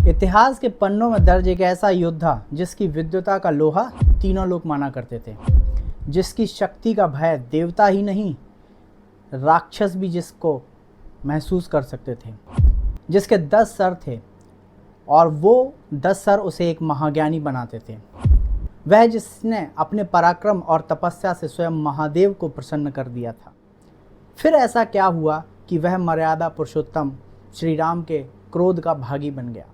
इतिहास के पन्नों में दर्ज एक ऐसा योद्धा जिसकी विद्वता का लोहा तीनों लोग माना करते थे, जिसकी शक्ति का भय देवता ही नहीं राक्षस भी जिसको महसूस कर सकते थे, जिसके 10 सर थे और वो 10 सर उसे एक महाज्ञानी बनाते थे, वह जिसने अपने पराक्रम और तपस्या से स्वयं महादेव को प्रसन्न कर दिया था। फिर ऐसा क्या हुआ कि वह मर्यादा पुरुषोत्तम श्री राम के क्रोध का भागी बन गया।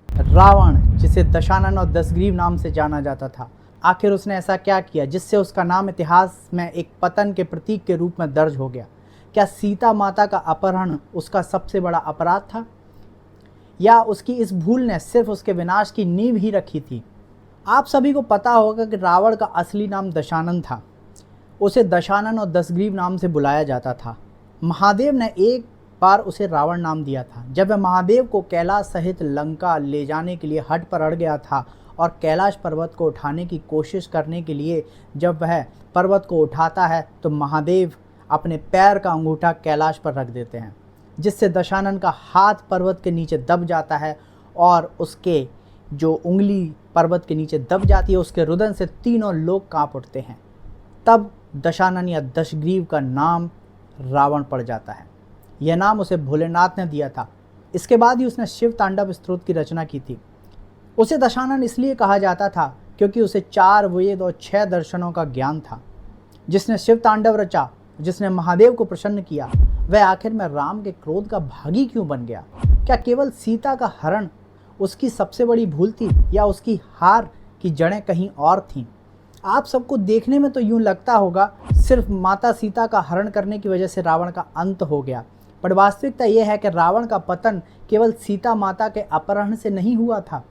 रावण, जिसे दशानन और दशग्रीव नाम से जाना जाता था, आखिर उसने ऐसा क्या किया जिससे उसका नाम इतिहास में एक पतन के प्रतीक के रूप में दर्ज हो गया? क्या सीता माता का अपहरण उसका सबसे बड़ा अपराध था, या उसकी इस भूल ने सिर्फ उसके विनाश की नींव ही रखी थी? आप सभी को पता होगा कि रावण का असली नाम दशानन था। उसे दशानन और दशग्रीव नाम से बुलाया जाता था। महादेव ने एक बार उसे रावण नाम दिया था जब वह महादेव को कैलाश सहित लंका ले जाने के लिए हट पर अड़ गया था, और कैलाश पर्वत को उठाने की कोशिश करने के लिए जब वह पर्वत को उठाता है तो महादेव अपने पैर का अंगूठा कैलाश पर रख देते हैं, जिससे दशानन का हाथ पर्वत के नीचे दब जाता है और उसके जो उंगली पर्वत के नीचे दब जाती है, उसके रुदन से तीनों लोग कांप उठते हैं। तब दशानन या दशग्रीव का नाम रावण पड़ जाता है। यह नाम उसे भोलेनाथ ने दिया था। इसके बाद ही उसने शिव तांडव स्तोत्र की रचना की थी। उसे दशानन इसलिए कहा जाता था क्योंकि उसे 4 वेद और 6 दर्शनों का ज्ञान था। जिसने शिव तांडव रचा, जिसने महादेव को प्रसन्न किया, वह आखिर में राम के क्रोध का भागी क्यों बन गया? क्या केवल सीता का हरण उसकी सबसे बड़ी भूल थी, या उसकी हार की जड़ें कहीं और थीं? आप सबको देखने में तो यूं लगता होगा सिर्फ माता सीता का हरण करने की वजह से रावण का अंत हो गया, पर वास्तविकता यह है कि रावण का पतन केवल सीता माता के अपहरण से नहीं हुआ था।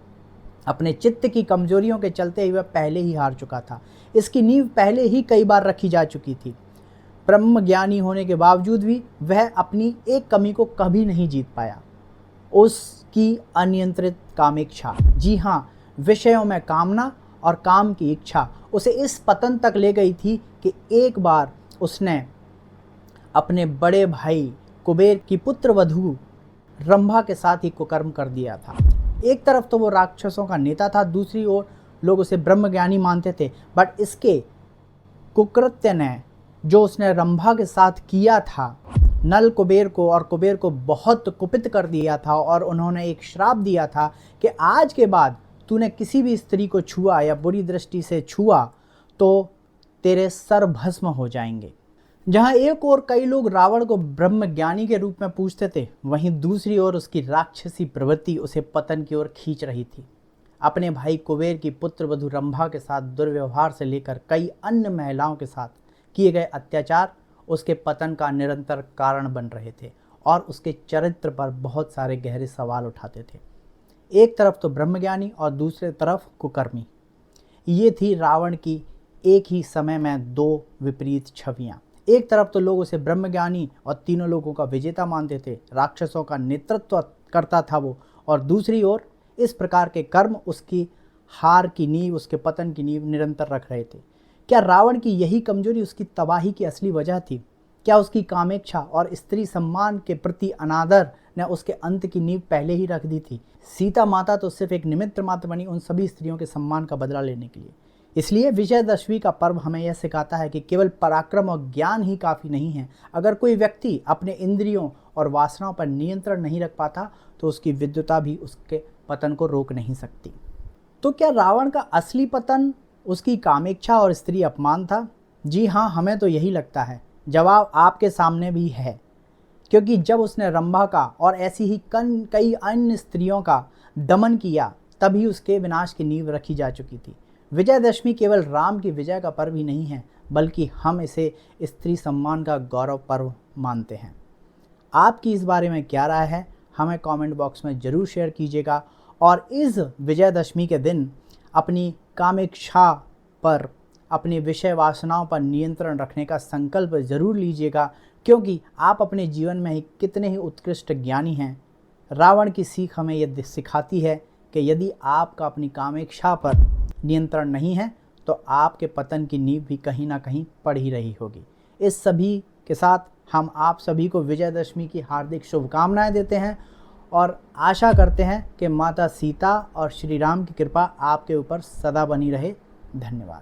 अपने चित्त की कमजोरियों के चलते ही वह पहले ही हार चुका था। इसकी नींव पहले ही कई बार रखी जा चुकी थी। ब्रह्म ज्ञानी होने के बावजूद भी वह अपनी एक कमी को कभी नहीं जीत पाया, उसकी अनियंत्रित कामेच्छा। जी हाँ, विषयों में कामना और काम की इच्छा उसे इस पतन तक ले गई थी कि एक बार उसने अपने बड़े भाई कुबेर की पुत्र वधू रंभा के साथ ही कुकर्म कर दिया था। एक तरफ तो वो राक्षसों का नेता था, दूसरी ओर लोग उसे ब्रह्मज्ञानी मानते थे, बट इसके कुकृत्य ने जो उसने रंभा के साथ किया था, नल कुबेर को और कुबेर को बहुत कुपित कर दिया था, और उन्होंने एक श्राप दिया था कि आज के बाद तूने किसी भी स्त्री को छुआ या बुरी दृष्टि से छुआ तो तेरे सर भस्म हो जाएंगे। जहां एक ओर कई लोग रावण को ब्रह्मज्ञानी के रूप में पूजते थे, वहीं दूसरी ओर उसकी राक्षसी प्रवृत्ति उसे पतन की ओर खींच रही थी। अपने भाई कुबेर की पुत्र वधू रंभा के साथ दुर्व्यवहार से लेकर कई अन्य महिलाओं के साथ किए गए अत्याचार उसके पतन का निरंतर कारण बन रहे थे और उसके चरित्र पर बहुत सारे गहरे सवाल उठाते थे। एक तरफ तो ब्रह्मज्ञानी और दूसरे तरफ कुकर्मी। ये थी रावण की एक ही समय में 2 विपरीत छवियाँ। एक तरफ तो लोग उसे ब्रह्मज्ञानी और तीनों लोगों का विजेता मानते थे, राक्षसों का नेतृत्व करता था वो, और दूसरी ओर इस प्रकार के कर्म उसकी हार की नींव, उसके पतन की नींव निरंतर रख रहे थे। क्या रावण की यही कमजोरी उसकी तबाही की असली वजह थी? क्या उसकी कामेच्छा और स्त्री सम्मान के प्रति अनादर ने उसके अंत की नींव पहले ही रख दी थी? सीता माता तो सिर्फ एक निमित्त मात्र बनी उन सभी स्त्रियों के सम्मान का बदला लेने के लिए। इसलिए विजयदशमी का पर्व हमें यह सिखाता है कि केवल पराक्रम और ज्ञान ही काफ़ी नहीं है। अगर कोई व्यक्ति अपने इंद्रियों और वासनाओं पर नियंत्रण नहीं रख पाता तो उसकी विद्वता भी उसके पतन को रोक नहीं सकती। तो क्या रावण का असली पतन उसकी कामेच्छा और स्त्री अपमान था? जी हाँ, हमें तो यही लगता है। जवाब आपके सामने भी है, क्योंकि जब उसने रंभा का और ऐसी ही कई अन्य स्त्रियों का दमन किया तभी उसके विनाश की नींव रखी जा चुकी थी। विजयदशमी केवल राम की विजय का पर्व ही नहीं है, बल्कि हम इसे स्त्री सम्मान का गौरव पर्व मानते हैं। आपकी इस बारे में क्या राय है, हमें कमेंट बॉक्स में ज़रूर शेयर कीजिएगा, और इस विजयदशमी के दिन अपनी कामेच्छा पर, अपनी विषय वासनाओं पर नियंत्रण रखने का संकल्प ज़रूर लीजिएगा, क्योंकि आप अपने जीवन में ही कितने ही उत्कृष्ट ज्ञानी हैं। रावण की सीख हमें यह सिखाती है कि यदि आपका अपनी कामेच्छा पर नियंत्रण नहीं है तो आपके पतन की नींव भी कहीं ना कहीं पड़ ही रही होगी। इस सभी के साथ हम आप सभी को विजयदशमी की हार्दिक शुभकामनाएं देते हैं और आशा करते हैं कि माता सीता और श्री राम की कृपा आपके ऊपर सदा बनी रहे। धन्यवाद।